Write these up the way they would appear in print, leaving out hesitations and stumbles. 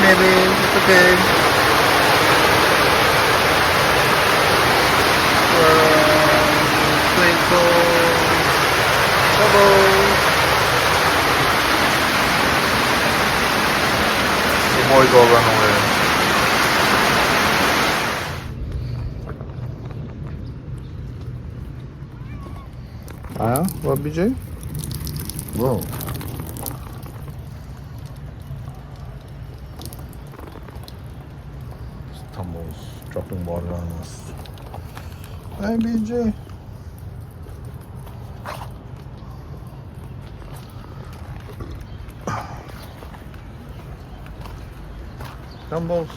baby. It's okay. Playful, lovable. The boys all run away. What, BJ? Whoa. Tumbles, dropping water on us. Hi, BJ. Tumbles.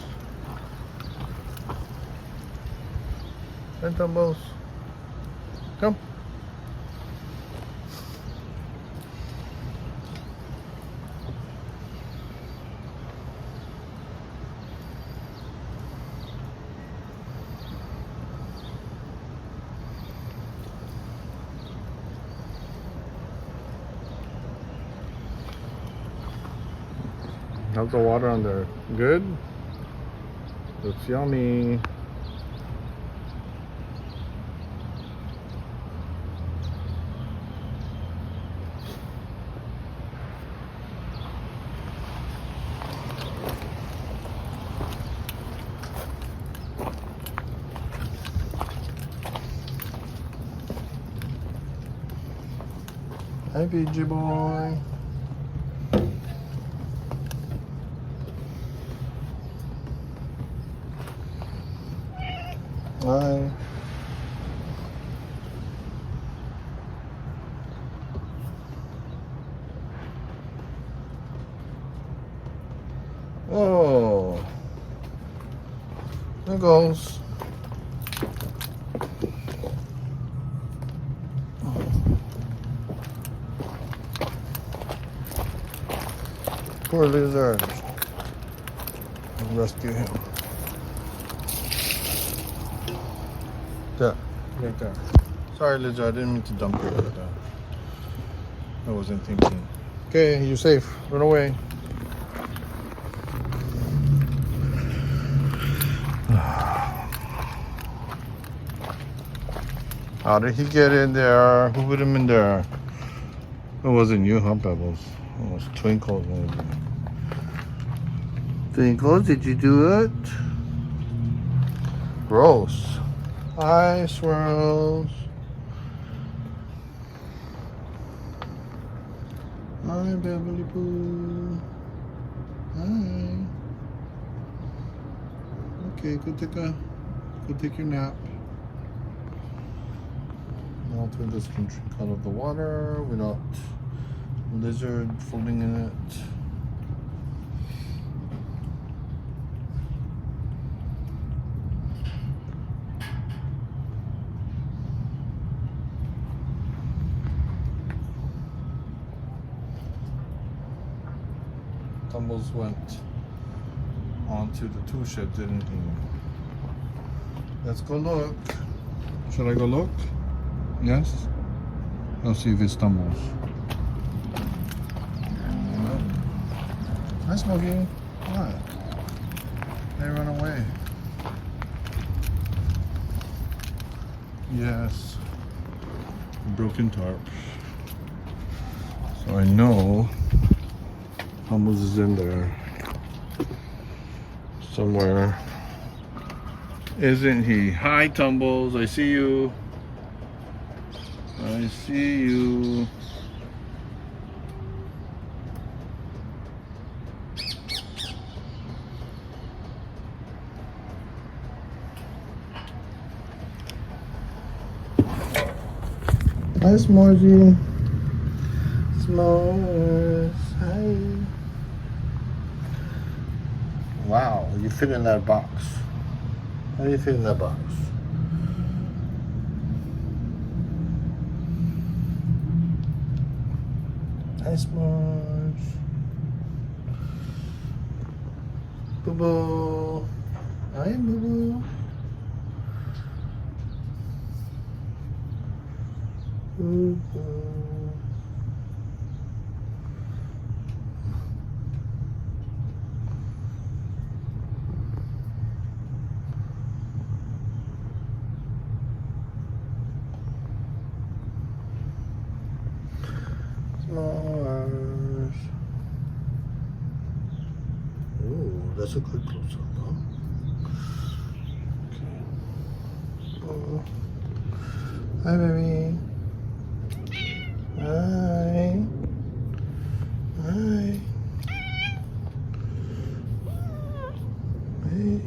Hey, Tumbles. Come. How's the water on there? Good? Looks yummy. Hi, BG boy. Hi. Oh, there goes. Poor lizard. Rescue him. There, right there. Sorry, lizard. I didn't mean to dump you like that. I wasn't thinking. Okay, you're safe. Run away. How did he get in there? Who put him in there? It wasn't you, huh, Pebbles? It was Twinkles, maybe. Twinkles, did you do it? Gross. Hi, swirls. Hi, Beverly Pooh. Hi. Okay, go take your nap. Now through this can drink out of the water without lizard floating in it. Tumbles went onto the tool shed, didn't he? Let's go look. Should I go look? Yes? I'll see if it stumbles. Hi, Smokey. What? They run away. Yes. Broken tarp. So I know Tumbles is in there somewhere. Isn't he? Hi, Tumbles. I see you. I see you. Hi, Smorgy. S'mores. Hi. Wow, you fit in that box. How do you fit in that box? Hi, S'mores. Boo Boo. Hi, Boo Boo. Boo Boo. That's a good close up, huh? Okay. Oh. Hi, baby. Hi. Hi. Hey.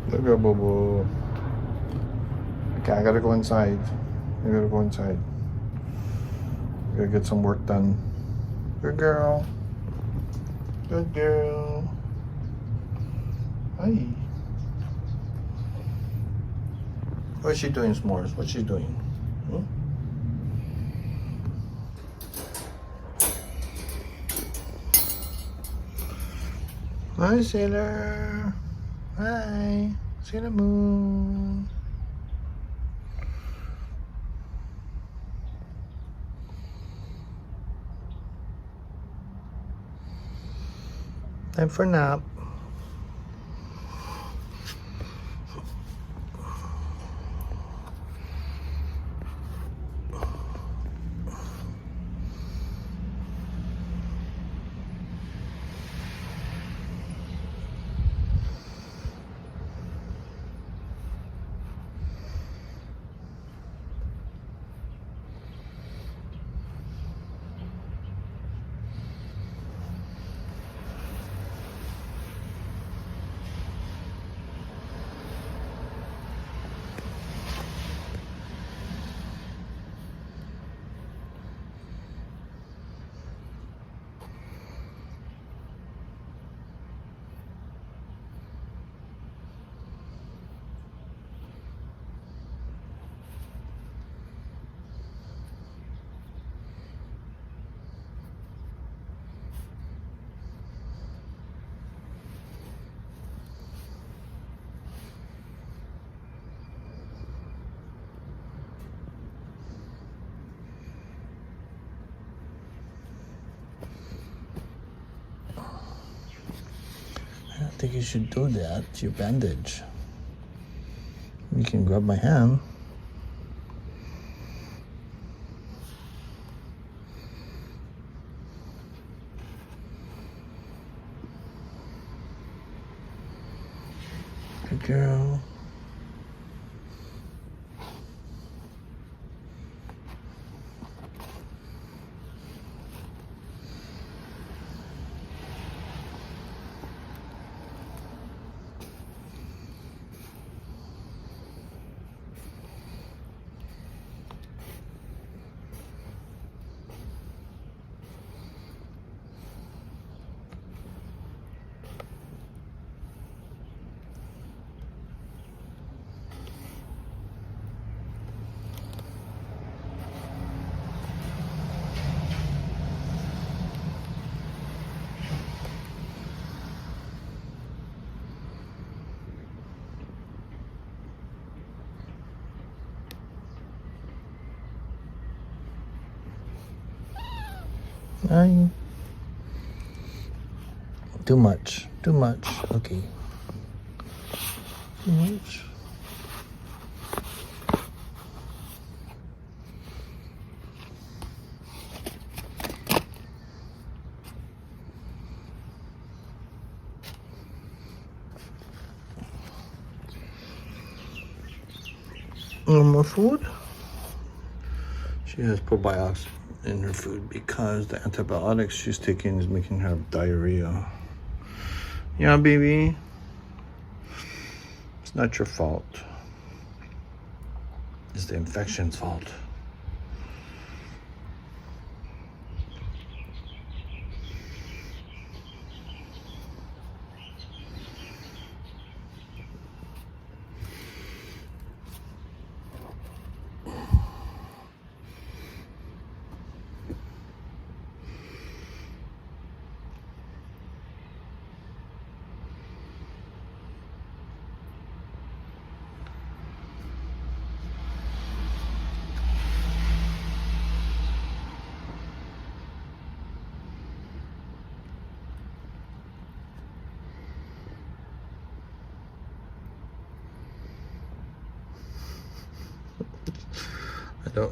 There you go, boo boo. Okay, I gotta go inside. I gotta go inside. I gotta get some work done. Good girl. Good girl. Hi. What's she doing, S'mores? What's she doing? Hmm? Hi, Sailor. Hi, Sailor Moon. Time for nap. I don't think you should do that. It's your bandage. You can grab my hand. Good girl. Ay. Too much. Okay. Too much. No more food? She has probiotics in her food because the antibiotics she's taking is making her have diarrhea. Yeah, baby. It's not your fault. It's the infection's fault.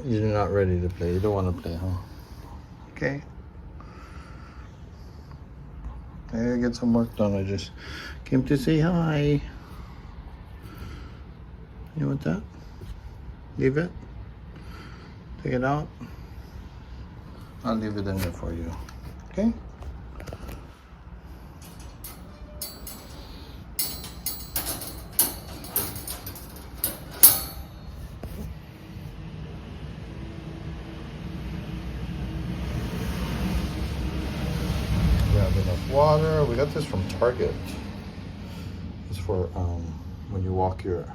You're not ready to play. You don't want to play, huh? Okay. I gotta get some work done. I just came to say hi. You want that? Leave it? Take it out? I'll leave it in there for you. Okay? Water. We got this from Target. It's for when you walk your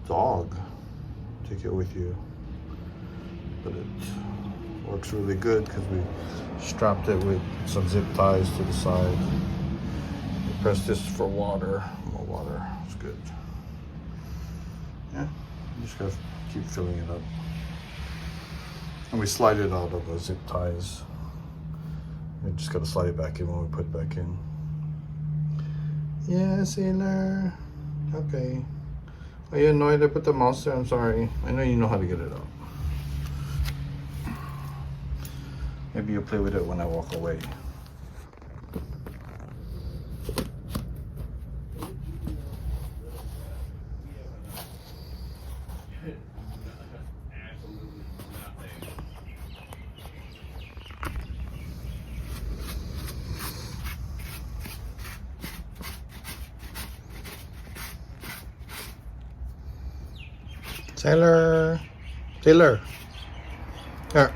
dog, take it with you. But it works really good because we strapped it with some zip ties to the side. We press this for water. More water. It's good. Yeah. You just gotta keep filling it up. And we slide it out of the zip ties. We just gotta slide it back in when we put it back in. Yeah, Sailor. Okay. Are you annoyed I put the mouse there? I'm sorry. I know you know how to get it out. Maybe you'll play with it when I walk away. Sailor. Sailor. Here.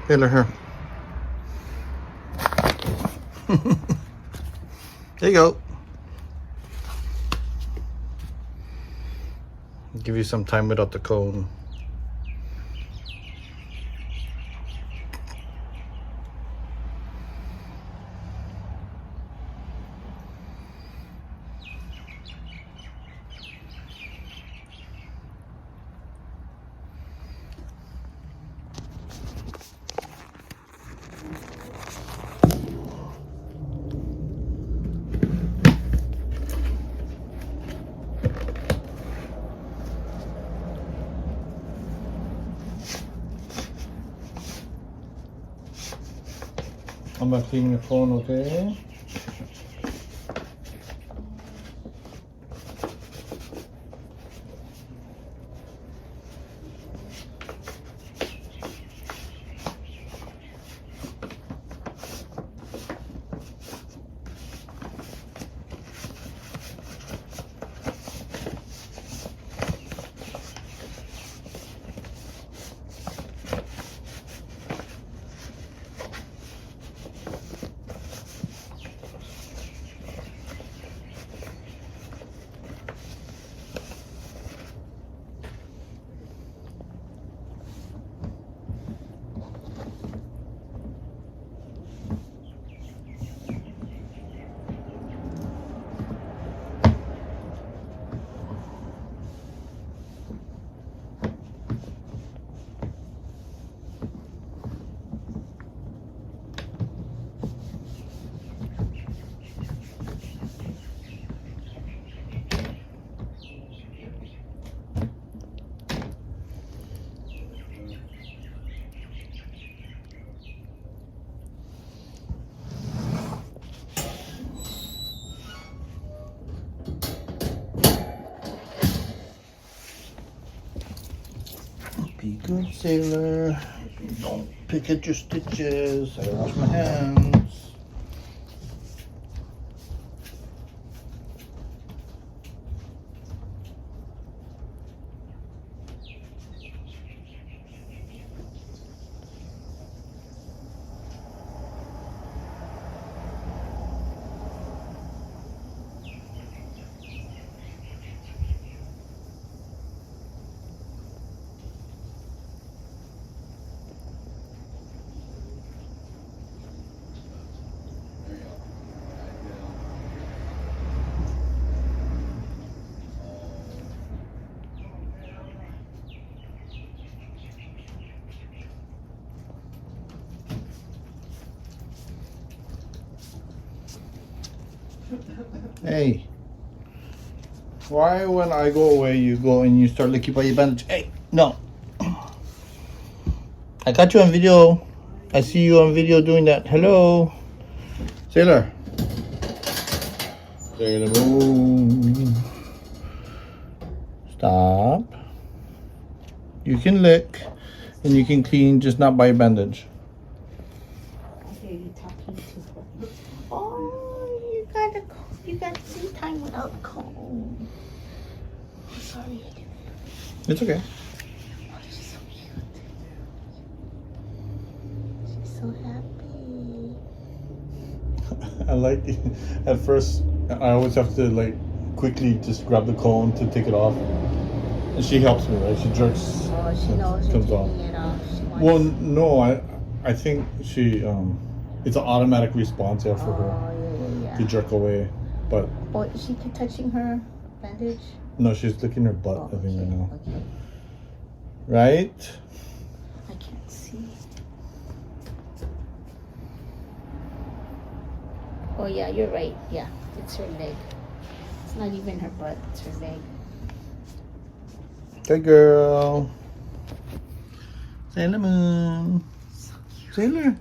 Sailor, here. There you go. Give you some time without the cone. I'm gonna clean your phone, okay? Good, Sailor. Don't pick at your stitches. I wash my hands. Hey, why when I go away you go and you start licking by your bandage? Hey, no. I got you on video. I see you on video doing that. Hello, Sailor. Sailor Moon. Stop. You can lick and you can clean, just not by a bandage. Okay, you're talking to her. Oh, you got tea time without comb. Sorry. It's okay. Oh, she's so cute. She's so happy. I like it. At first, I always have to like quickly just grab the cone to take it off. And she helps me, right? She jerks. Oh, she and knows it you're comes off. taking it off. She wants Well, no, I think she it's an automatic response for her Oh, yeah. to jerk away. But Oh, is she keep touching her bandage? no, she's licking her butt, Oh, I think, right now. Okay. Right? I can't see. Oh, yeah, you're right. Yeah, it's her leg. It's not even her butt, it's her leg. Good girl. Sailor Moon. So cute. Sailor.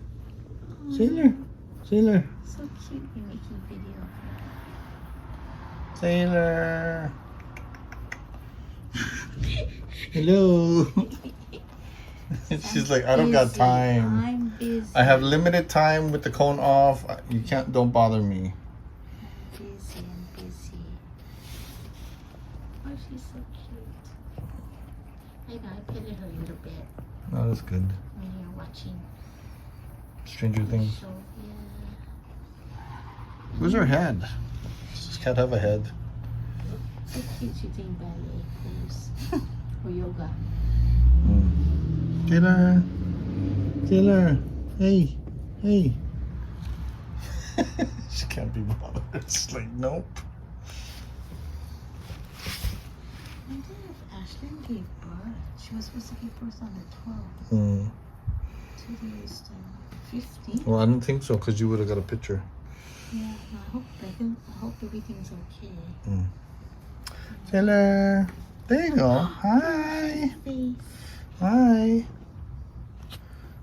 Sailor. Sailor. So cute. You're making video. Sailor. Hello. She's like, I don't got Busy. time. I'm busy. I have limited time with the cone off. You can't, don't bother me. I'm busy. Oh, she's so cute. I know, I petted her a little bit Oh, that's good. when you're watching Stranger the Things. show. Yeah. Where's her head? Does this cat have a head? So cute. She's doing ballet pose or yoga. Taylor. Taylor. Hey. Hey. She can't be bothered. It's like, nope. I wonder if Ashlyn gave birth. She was supposed to give birth on the 12th. Mm. Today's the 15th. Well, I don't think so, because you would have got a picture. Yeah, no, I hope everything's okay. Taylor. There you go. Hi. Face. Hi.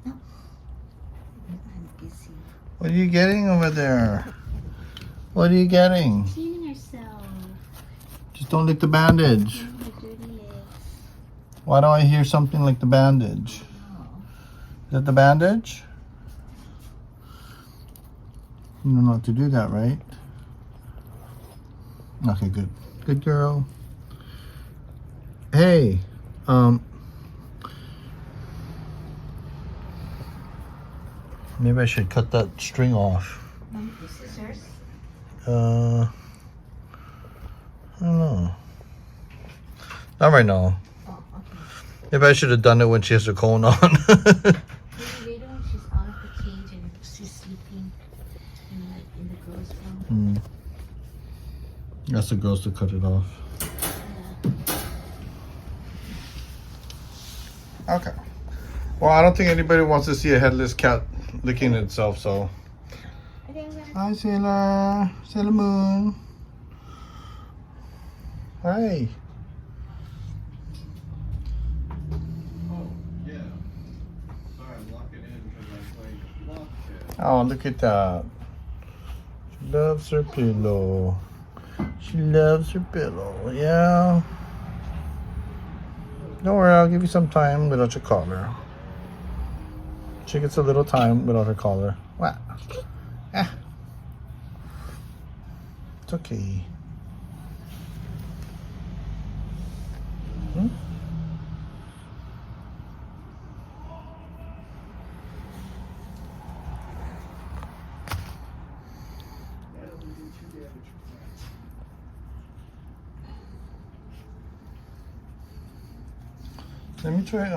No. I'm busy. What are you getting over there? What are you getting? Cleaning herself. Just don't lick the bandage. Cleaning her dirty legs. Why do I hear something like the bandage? Oh. Is that the bandage? You know not to do that, right? Okay, good. Good girl. Hey, maybe I should cut that string off. The scissors. I don't know. Not right now. Oh, okay. Maybe I should have done it when she has her cone on. Maybe later when she's out of the cage and she's sleeping in the girls' room. That's the girls to cut it off. Okay. Well, I don't think anybody wants to see a headless cat licking itself, so. I think I'm gonna Hi, Sailor. Sailor Moon. Hi. Oh, look at that. She loves her pillow. She loves her pillow, yeah. Don't worry, I'll give you some time without your collar. She gets a little time without her collar. What? Ah. It's okay. Hmm? Let me try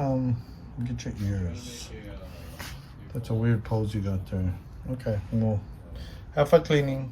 get your ears. That's a weird pose you got there. Okay, well, have fun cleaning.